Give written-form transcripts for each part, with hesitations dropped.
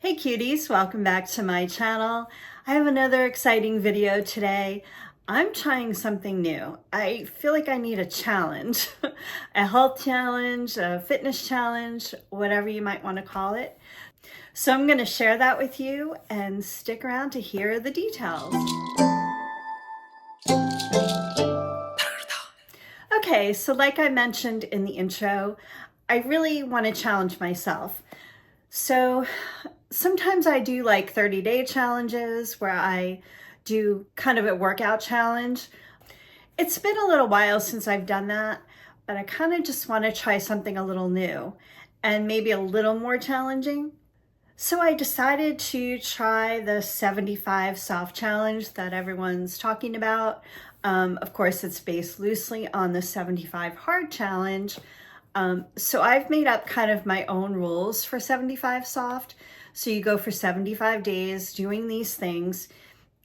Hey cuties, welcome back to my channel. I have another exciting video today. I'm trying something new. I feel like I need a challenge, a health challenge, a fitness challenge, whatever you might want to call it. So I'm going to share that with you and stick around to hear the details. Okay, so like I mentioned in the intro, I really want to challenge myself. So sometimes I do like 30-day challenges where I do kind of a workout challenge. It's been a little while since I've done that, but I kind of just want to try something a little new and maybe a little more challenging. So I decided to try the 75 soft challenge that everyone's talking about. Of course, it's based loosely on the 75 hard challenge. So I've made up kind of my own rules for 75 soft. So you go for 75 days doing these things.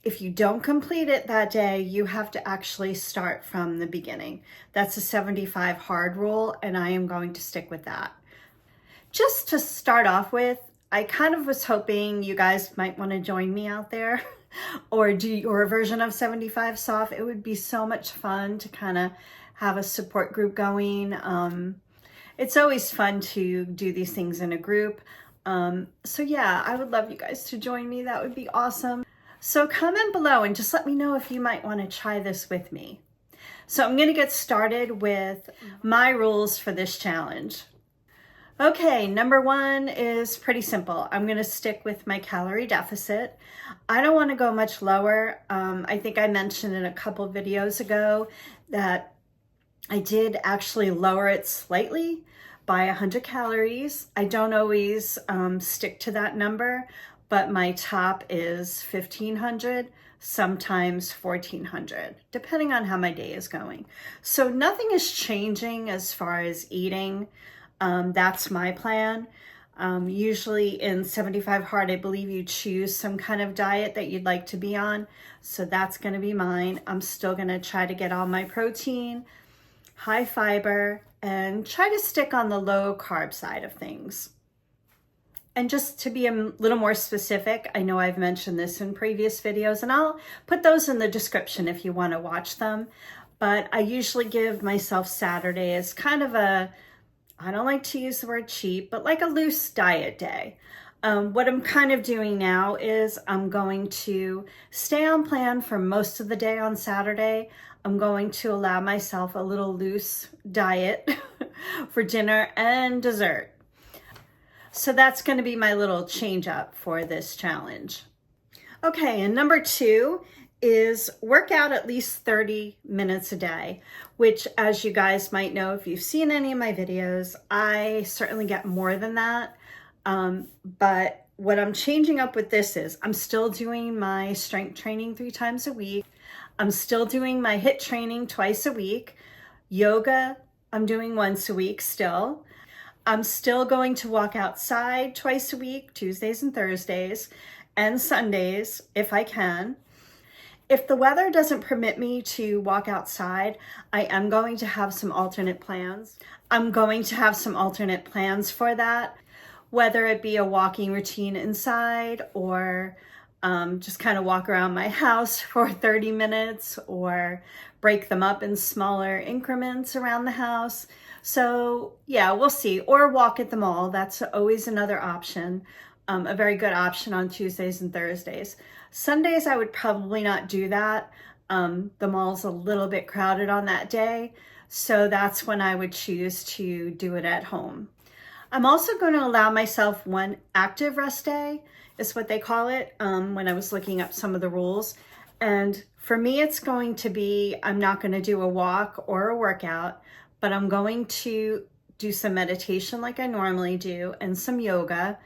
If you don't complete it that day, you have to actually start from the beginning. That's a 75 hard rule, and I am going to stick with that. Just to start off with, I kind of was hoping you guys might want to join me out there or do your version of 75 soft. It would be so much fun to kind of have a support group going. It's always fun to do these things in a group. So yeah, I would love you guys to join me. That would be awesome. So comment below and just let me know if you might want to try this with me. So I'm going to get started with my rules for this challenge. Okay, number one is pretty simple. I'm going to stick with my calorie deficit. I don't want to go much lower. I think I mentioned in a couple videos ago that I did actually lower it slightly by 100 calories. I don't always stick to that number, but my top is 1,500, sometimes 1,400, depending on how my day is going. So nothing is changing as far as eating. That's my plan. Usually in 75 hard, I believe you choose some kind of diet that you'd like to be on. So that's going to be mine. I'm still going to try to get all my protein, high fiber, and try to stick on the low carb side of things. And just to be a little more specific, I know I've mentioned this in previous videos, and I'll put those in the description if you want to watch them. But I usually give myself Saturday as kind of a, I don't like to use the word cheat, but like a loose diet day. What I'm kind of doing now is I'm going to stay on plan for most of the day on Saturday. I'm going to allow myself a little loose diet for dinner and dessert. So that's going to be my little change up for this challenge. Okay, and number two is work out at least 30 minutes a day, which, as you guys might know, if you've seen any of my videos, I certainly get more than that. But what I'm changing up with this is I'm still doing my strength training 3 times a week. I'm still doing my HIIT training twice a week. Yoga, I'm doing once a week still. I'm still going to walk outside twice a week, Tuesdays and Thursdays, and Sundays if I can. If the weather doesn't permit me to walk outside, I am going to have some alternate plans. I'm going to have some alternate plans for that, whether it be a walking routine inside or just kind of walk around my house for 30 minutes or break them up in smaller increments around the house. So yeah, we'll see. Or walk at the mall. That's always another option, a very good option on Tuesdays and Thursdays. Sundays, I would probably not do that. The mall's a little bit crowded on that day. So that's when I would choose to do it at home. I'm also going to allow myself one active rest day, is what they call it, when I was looking up some of the rules. And for me, it's going to be, I'm not going to do a walk or a workout, but I'm going to do some meditation like I normally do and some yoga.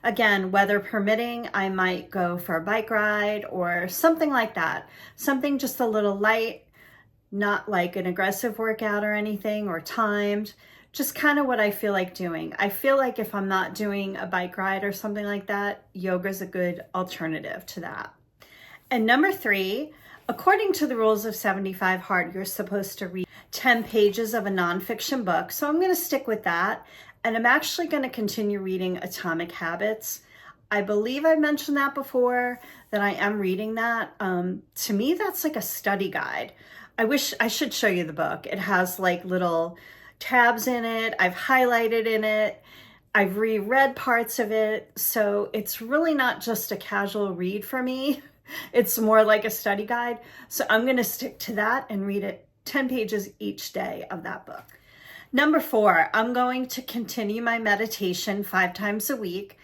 Again, weather permitting, I might go for a bike ride or something like that. Something just a little light, not like an aggressive workout or anything or timed. Just kind of what I feel like doing. I feel like if I'm not doing a bike ride or something like that, yoga is a good alternative to that. And number 3, according to the rules of 75 hard, you're supposed to read 10 pages of a nonfiction book. So I'm going to stick with that. And I'm actually going to continue reading Atomic Habits. I believe I mentioned that before, that I am reading that. To me, that's like a study guide. I should show you the book. It has like little tabs in it. I've highlighted in it. I've reread parts of it. So it's really not just a casual read for me. It's more like a study guide. So I'm going to stick to that and read it 10 pages each day of that book. Number 4, I'm going to continue my meditation 5 times a week,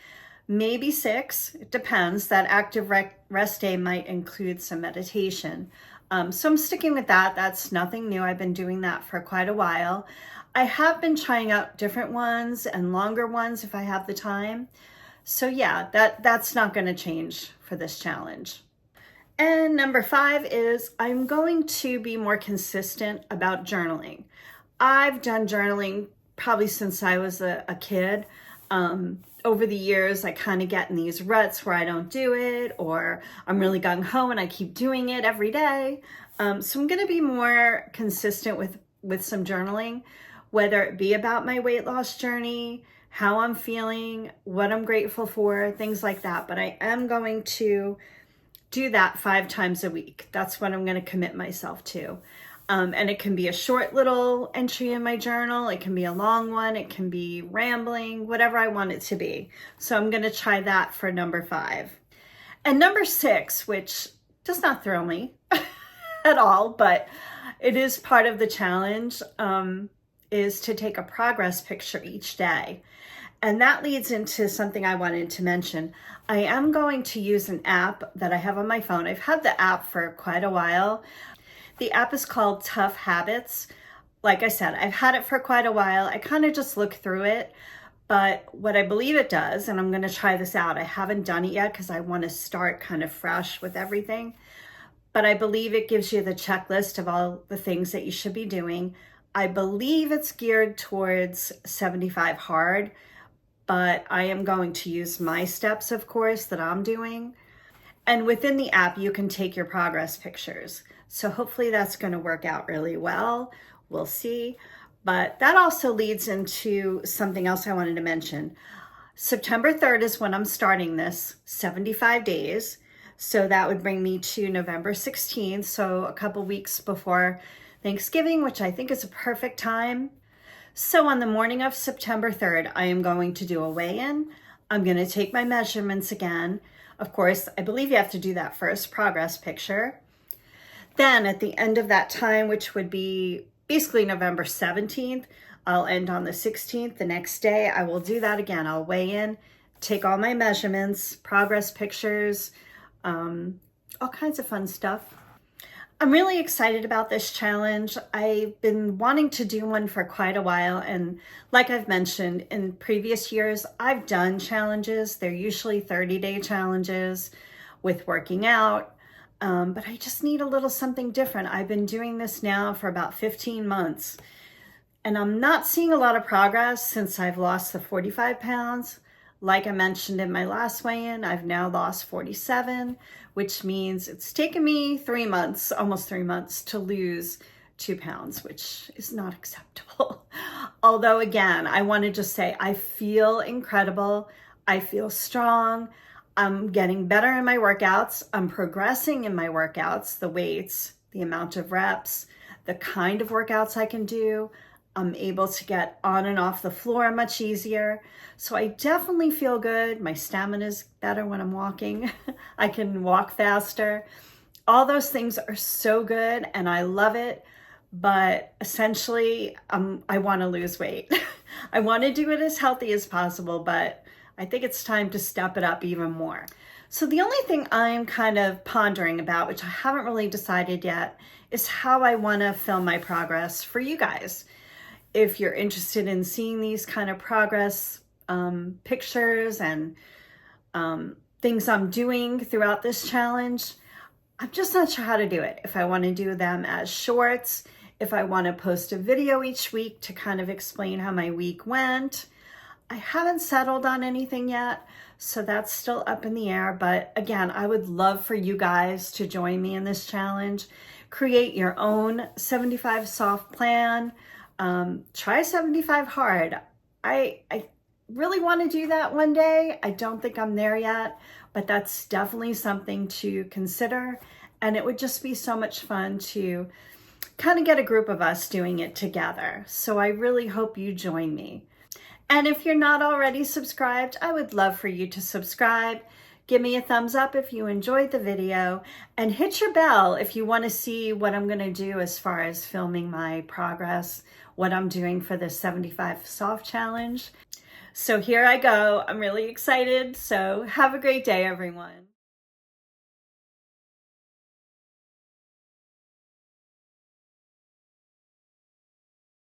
maybe 6. It depends. That active rest day might include some meditation. So I'm sticking with that. That's nothing new. I've been doing that for quite a while. I have been trying out different ones and longer ones if I have the time. So yeah, that's not going to change for this challenge. And number 5 is I'm going to be more consistent about journaling. I've done journaling probably since I was a kid. Over the years, I kind of get in these ruts where I don't do it, or I'm really gung-ho and I keep doing it every day. So I'm going to be more consistent with some journaling, whether it be about my weight loss journey, how I'm feeling, what I'm grateful for, things like that. But I am going to do that 5 times a week. That's what I'm going to commit myself to. And it can be a short little entry in my journal. It can be a long one. It can be rambling, whatever I want it to be. So I'm going to try that for number 5. And number 6, which does not thrill me at all, but it is part of the challenge, is to take a progress picture each day. And that leads into something I wanted to mention. I am going to use an app that I have on my phone. I've had the app for quite a while. The app is called Tough Habits. Like I said, I've had it for quite a while. I kind of just look through it. But what I believe it does, and I'm going to try this out. I haven't done it yet because I want to start kind of fresh with everything. But I believe it gives you the checklist of all the things that you should be doing. I believe it's geared towards 75 hard, but I am going to use my steps, of course, that I'm doing. And within the app, you can take your progress pictures. So hopefully that's going to work out really well. We'll see. But that also leads into something else I wanted to mention. September 3rd is when I'm starting this, 75 days. So that would bring me to November 16th, so a couple weeks before Thanksgiving, which I think is a perfect time. So on the morning of September 3rd, I am going to do a weigh-in. I'm going to take my measurements again. Of course, I believe you have to do that first, progress picture. Then at the end of that time, which would be basically November 17th, I'll end on the 16th. The next day, I will do that again. I'll weigh in, take all my measurements, progress pictures, all kinds of fun stuff. I'm really excited about this challenge. I've been wanting to do one for quite a while. And like I've mentioned in previous years, I've done challenges. They're usually 30-day challenges with working out. But I just need a little something different. I've been doing this now for about 15 months. And I'm not seeing a lot of progress since I've lost the 45 pounds. Like I mentioned in my last weigh-in, I've now lost 47, which means it's taken me 3 months, almost 3 months, to lose 2 pounds, which is not acceptable. Although again, I want to just say I feel incredible. I feel strong. I'm getting better in my workouts. I'm progressing in my workouts, the weights, the amount of reps, the kind of workouts I can do. I'm able to get on and off the floor much easier. So I definitely feel good. My stamina is better when I'm walking. I can walk faster. All those things are so good and I love it. But essentially, I want to lose weight. I want to do it as healthy as possible, but I think it's time to step it up even more. So the only thing I'm kind of pondering about, which I haven't really decided yet, is how I want to film my progress for you guys. If you're interested in seeing these kind of progress pictures and things I'm doing throughout this challenge, I'm just not sure how to do it. If I want to do them as shorts, if I want to post a video each week to kind of explain how my week went. I haven't settled on anything yet, so that's still up in the air. But again, I would love for you guys to join me in this challenge. Create your own 75 soft plan. Try 75 hard. I really want to do that one day. I don't think I'm there yet, but that's definitely something to consider. And it would just be so much fun to kind of get a group of us doing it together. So I really hope you join me. And if you're not already subscribed, I would love for you to subscribe. Give me a thumbs up if you enjoyed the video, and hit your bell if you want to see what I'm going to do as far as filming my progress, what I'm doing for the 75 Soft Challenge. So here I go. I'm really excited. So have a great day, everyone.